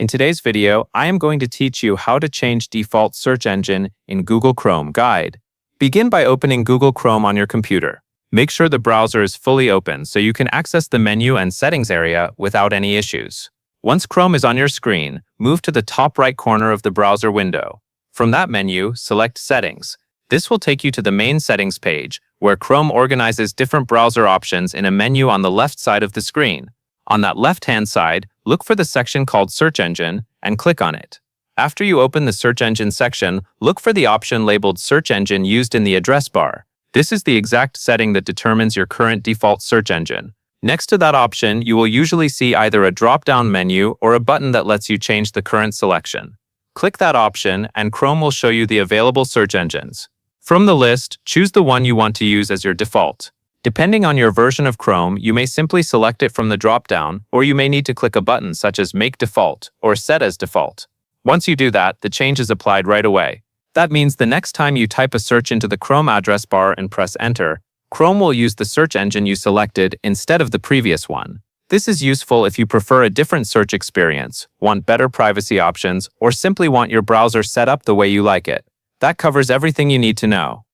In today's video, I am going to teach you how to change default search engine in Google Chrome Guide. Begin by opening Google Chrome on your computer. Make sure the browser is fully open so you can access the menu and settings area without any issues. Once Chrome is on your screen, move to the top right corner of the browser window. From that menu, select Settings. This will take you to the main settings page, where Chrome organizes different browser options in a menu on the left side of the screen. On that left-hand side, look for the section called Search Engine and click on it. After you open the Search Engine section, look for the option labeled Search Engine used in the address bar. This is the exact setting that determines your current default search engine. Next to that option, you will usually see either a drop-down menu or a button that lets you change the current selection. Click that option and Chrome will show you the available search engines. From the list, choose the one you want to use as your default. Depending on your version of Chrome, you may simply select it from the drop-down, or you may need to click a button such as Make Default or Set as Default. Once you do that, the change is applied right away. That means the next time you type a search into the Chrome address bar and press Enter, Chrome will use the search engine you selected instead of the previous one. This is useful if you prefer a different search experience, want better privacy options, or simply want your browser set up the way you like it. That covers everything you need to know.